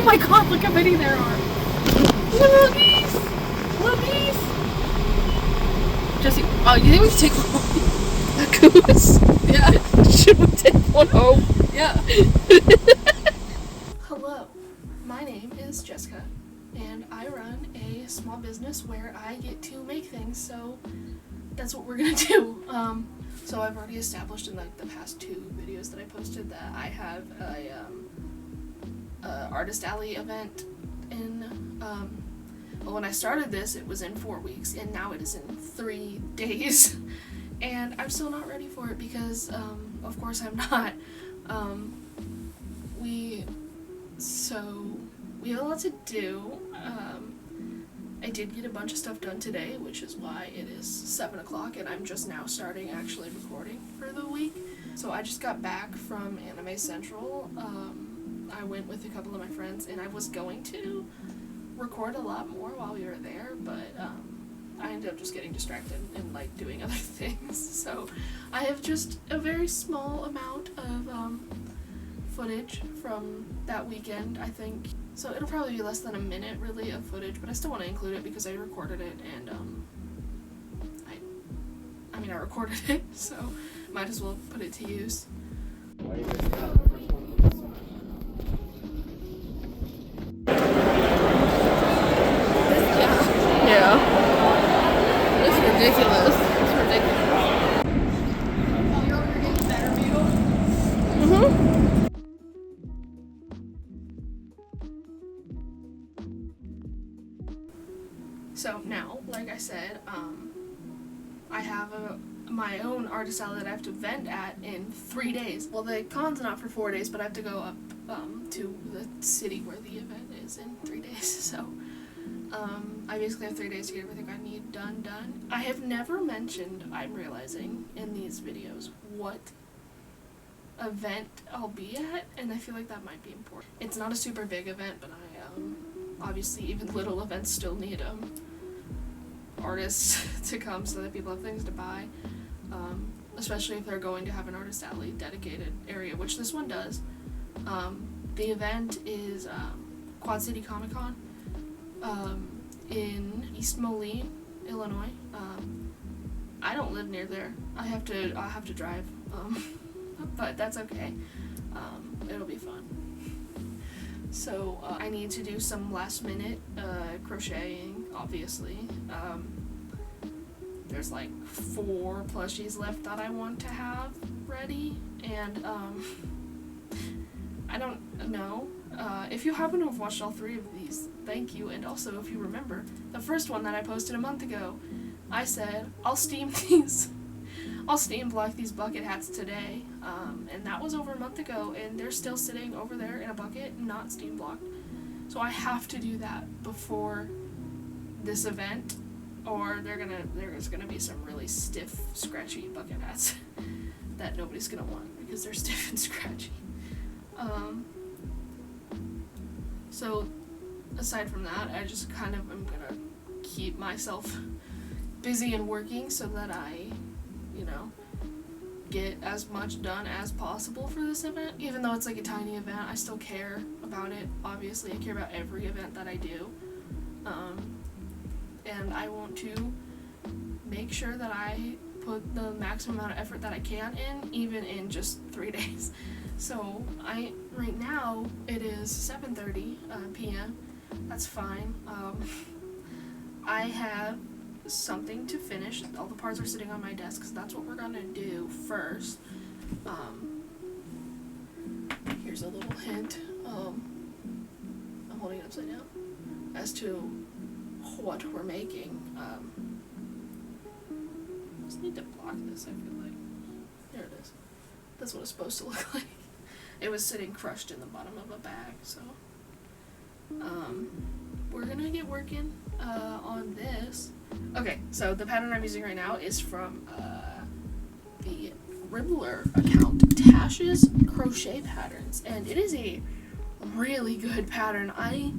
Oh my god, look how many there are. Look at these. Jesse, oh, you think we should take one home? A goose? Yeah. Should we take one home? Yeah. Hello, my name is Jessica, and I run a small business where I get to make things, so that's what we're gonna do. So I've already established in like the past 2 videos that I posted that I have a Artist Alley event in, well, when I started this it was in 4 weeks, and now it is in 3 days, and I'm still not ready for it because, of course I'm not. We have a lot to do. I did get a bunch of stuff done today, which is why it is 7 o'clock and I'm just now starting actually recording for the week. So I just got back from Anime Central. I went with a couple of my friends and I was going to record a lot more while we were there, but I ended up just getting distracted and like doing other things. So I have just a very small amount of footage from that weekend, I think. So it'll probably be less than a minute really of footage, but I still want to include it because I recorded it, and I recorded it, so might as well put it to use. Yeah. It's ridiculous. It's ridiculous. You're getting better view? So now, like I said, I have my own artist alley that I have to vent at in 3 days. Well, the con's not for 4 days, but I have to go up to the city where the event is in 3 days. So I basically have 3 days to get everything I need done. I have never mentioned, I'm realizing, in these videos what event I'll be at, and I feel like that might be important. It's not a super big event, but obviously even little events still need artists to come so that people have things to buy, especially if they're going to have an artist alley dedicated area, which this one does. The event is Quad City Comic Con in East Moline, Illinois. I don't live near there. I'll have to drive, but that's okay. It'll be fun. So I need to do some last minute crocheting, obviously. There's like 4 plushies left that I want to have ready, and I don't know. If you happen to have watched all 3 of these, thank you, and also if you remember, the first one that I posted a month ago, I said, I'll steam block these bucket hats today, and that was over a month ago, and they're still sitting over there in a bucket, not steam blocked. So I have to do that before this event, or there's gonna be some really stiff, scratchy bucket hats that nobody's gonna want because they're stiff and scratchy. So aside from that, I just kind of am gonna keep myself busy and working so that I, get as much done as possible for this event. Even though it's like a tiny event, I still care about it. Obviously, I care about every event that I do. And I want to make sure that I put the maximum amount of effort that I can in, even in just 3 days. So right now it is 7:30 p.m. That's fine. I have something to finish. All the parts are sitting on my desk, so that's what we're gonna do first. Here's a little hint. I'm holding it upside down as to what we're making. Just need to block this, I feel like. There it is. That's what it's supposed to look like. It was sitting crushed in the bottom of a bag, so we're gonna get working on this. Okay, so the pattern I'm using right now is from the Ribbler account, Tash's Crochet Patterns, and it is a really good pattern. I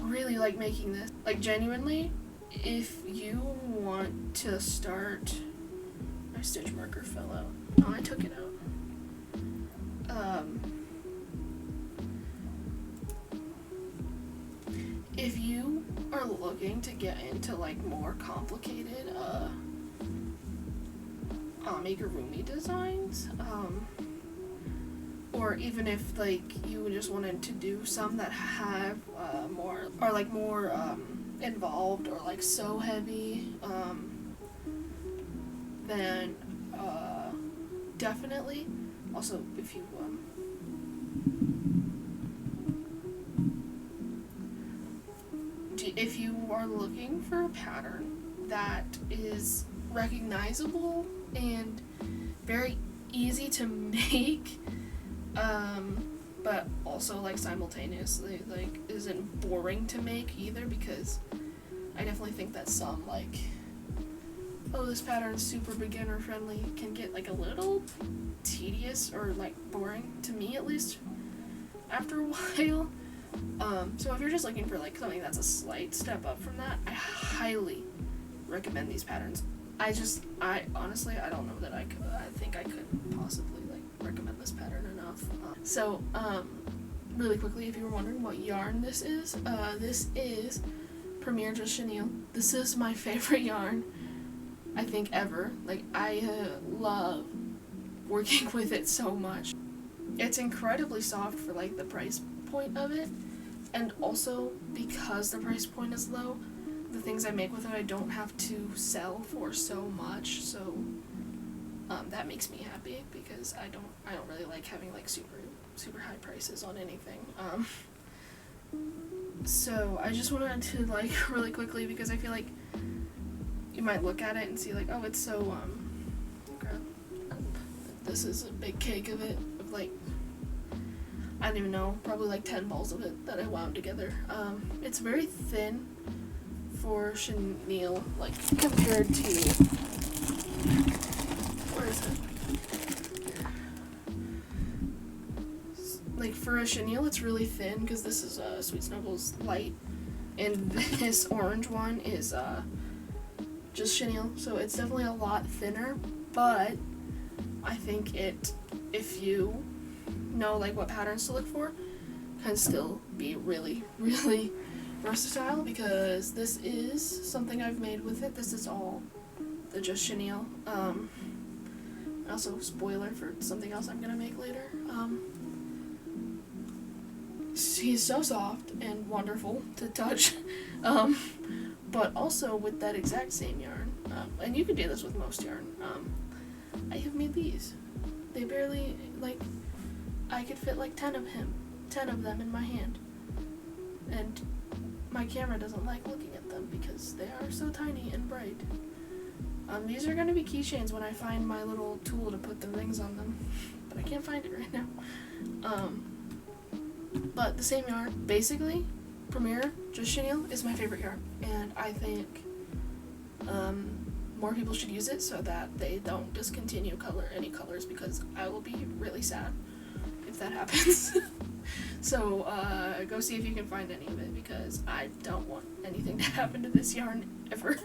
really like making this. Like, genuinely, if you want to start... My stitch marker fell out. Oh, I took it out. if you are looking to get into like more complicated amigurumi designs, or even if like you just wanted to do some that have more involved or like so heavy, then definitely. Also, if you if you are looking for a pattern that is recognizable and very easy to make, but also like simultaneously like isn't boring to make either, because I definitely think that some like, oh, this pattern's super beginner friendly can get like a little tedious or like boring, to me at least, after a while. So if you're just looking for like something that's a slight step up from that, I highly recommend these patterns. I honestly, I don't know that I could, I think I couldn't possibly like recommend this pattern enough. So really quickly, if you were wondering what yarn this is Premier Just Chenille. This is my favorite yarn, I think, ever. Like, I love working with it so much. It's incredibly soft for like the price point of it, and also because the price point is low, the things I make with it I don't have to sell for so much, so that makes me happy, because I don't really like having like super high prices on anything. So I just wanted to like really quickly, because I feel like you might look at it and see like, oh, it's so this is a big cake of it, of like, I don't even know, probably like 10 balls of it that I wound together. It's very thin for chenille, like compared to, where is it? Like for a chenille, it's really thin, because this is Sweet Snuggles Light, and this orange one is just chenille, so it's definitely a lot thinner, but I think it, if you know like what patterns to look for, can still be really, really versatile, because this is something I've made with it. This is all the Just Chenille. Also, spoiler for something else I'm gonna make later. He's so soft and wonderful to touch, but also with that exact same yarn, and you could do this with most yarn, I have made these. They barely, like, I could fit like 10 of them in my hand, and my camera doesn't like looking at them because they are so tiny and bright. These are going to be keychains when I find my little tool to put the rings on them, but I can't find it right now. But the same yarn, basically, Premier Just Chenille is my favorite yarn, and I think more people should use it so that they don't discontinue any colors, because I will be really sad if that happens. So go see if you can find any of it, because I don't want anything to happen to this yarn ever.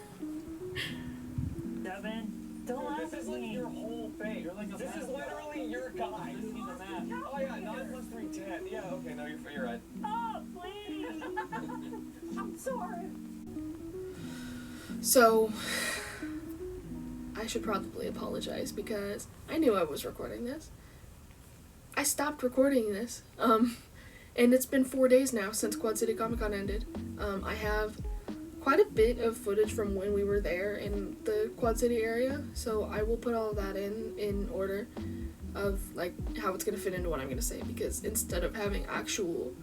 Devin, don't laugh This at is like me. your whole thing. You're like a This math is guy. literally your guy. This is a math. Oh yeah, 9 plus 3, 10. Yeah, okay, no, you're right. Oh, please. I'm sorry. So I should probably apologize, because I knew I was recording this. I stopped recording this, and it's been 4 days now since Quad City Comic Con ended. I have quite a bit of footage from when we were there in the Quad City area, so I will put all of that in order of like how it's gonna fit into what I'm gonna say, because instead of having actual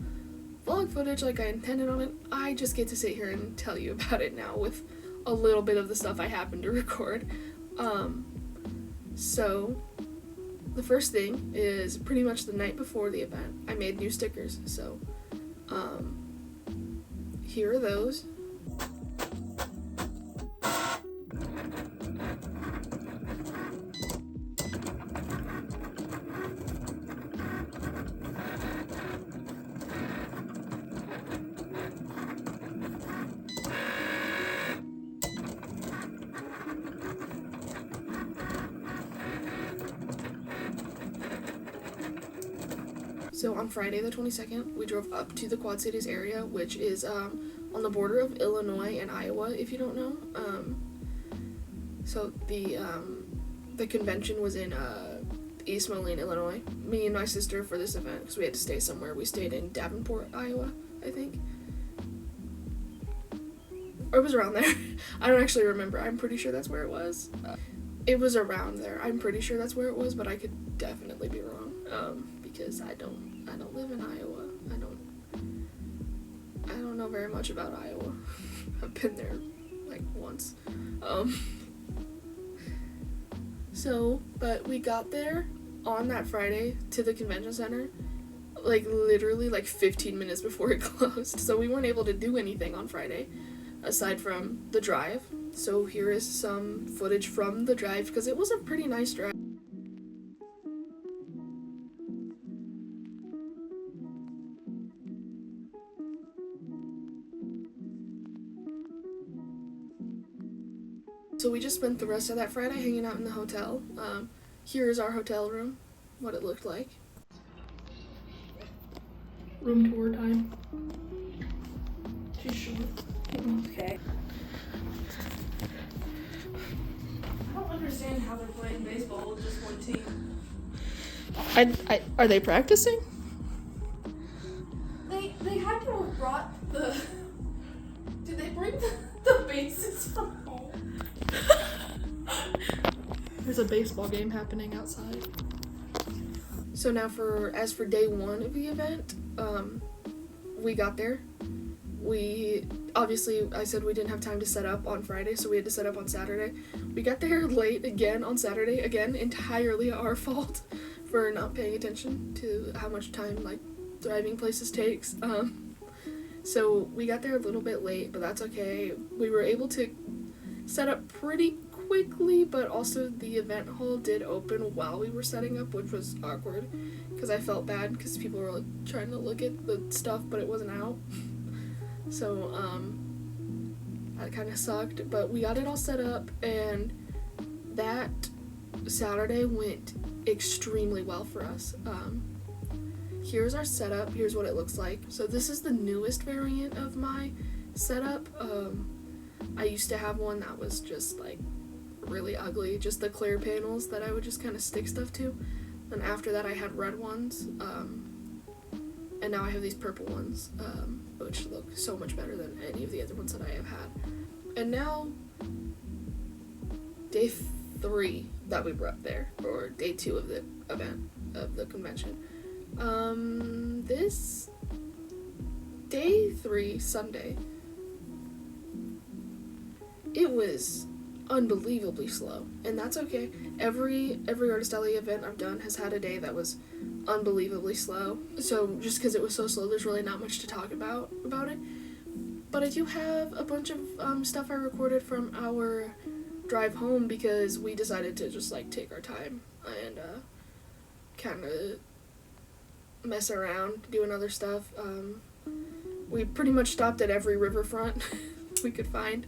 vlog footage like I intended on it, I just get to sit here and tell you about it now with a little bit of the stuff I happened to record. So the first thing is pretty much the night before the event, I made new stickers, so here are those. So on Friday the 22nd, we drove up to the Quad Cities area, which is on the border of Illinois and Iowa, if you don't know. So the convention was in East Moline, Illinois. Me and my sister for this event, because we had to stay somewhere. We stayed in Davenport, Iowa, I think. Or it was around there. I don't actually remember. I'm pretty sure that's where it was. It was around there. I'm pretty sure that's where it was, but I could definitely be wrong. Because I don't live in Iowa. I don't know very much about Iowa. I've been there like once. But we got there on that Friday to the convention center, like literally like 15 minutes before it closed. So we weren't able to do anything on Friday aside from the drive. So here is some footage from the drive, because it was a pretty nice drive. So we just spent the rest of that Friday hanging out in the hotel. Here is our hotel room, what it looked like. Room tour time. She's short. Okay. I don't understand how they're playing baseball with just one team. Are they practicing? They had to have brought the. Did they bring the bases from home? There's a baseball game happening outside. So now as for day one of the event, we got there. We obviously, I said we didn't have time to set up on Friday, so we had to set up on Saturday. We got there late again on Saturday, again entirely our fault for not paying attention to how much time like driving places takes. So we got there a little bit late, but that's okay. We were able to set up pretty quickly, but also the event hall did open while we were setting up, which was awkward because I felt bad because people were like, trying to look at the stuff, but it wasn't out. So that kind of sucked, but we got it all set up, and that Saturday went extremely well for us. Here's our setup. Here's what it looks like. So this is the newest variant of my setup. I used to have one that was just like really ugly, just the clear panels that I would just kind of stick stuff to. And after that I had red ones, and now I have these purple ones, which look so much better than any of the other ones that I have had. And now, day 3 that we were up there, or day 2 of the event, of the convention. This day 3, Sunday, it was unbelievably slow, and that's okay. Every Artist Alley event I've done has had a day that was unbelievably slow. So just because it was so slow, there's really not much to talk about it. But I do have a bunch of stuff I recorded from our drive home, because we decided to just like take our time and kind of mess around doing other stuff. We pretty much stopped at every riverfront we could find.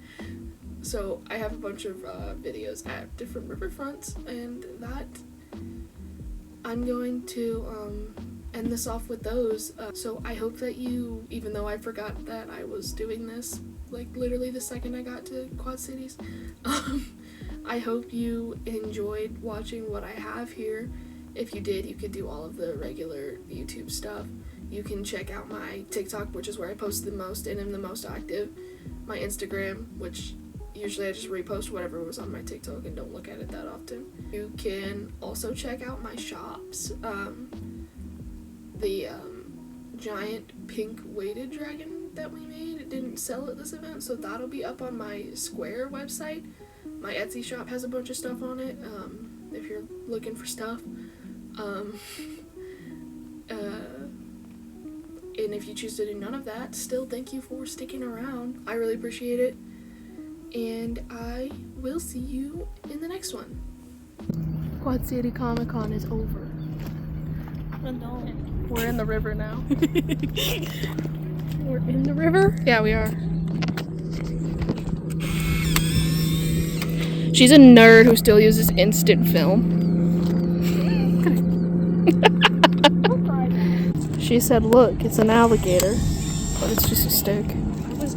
So I have a bunch of videos at different riverfronts, and that I'm going to end this off with those. So I hope that you, even though I forgot that I was doing this, like literally the second I got to Quad Cities, I hope you enjoyed watching what I have here. If you did, you could do all of the regular YouTube stuff. You can check out my TikTok, which is where I post the most and am the most active. My Instagram, which usually I just repost whatever was on my TikTok and don't look at it that often. You can also check out my shops. The giant pink weighted dragon that we made, it didn't sell at this event, so that'll be up on my Square website. My Etsy shop has a bunch of stuff on it, if you're looking for stuff. And if you choose to do none of that, still thank you for sticking around. I really appreciate it. And I will see you in the next one. Quad City Comic Con is over. We're in the river now. We're in the river? Yeah, we are. She's a nerd who still uses instant film. She said, look, it's an alligator, but it's just a stick. I was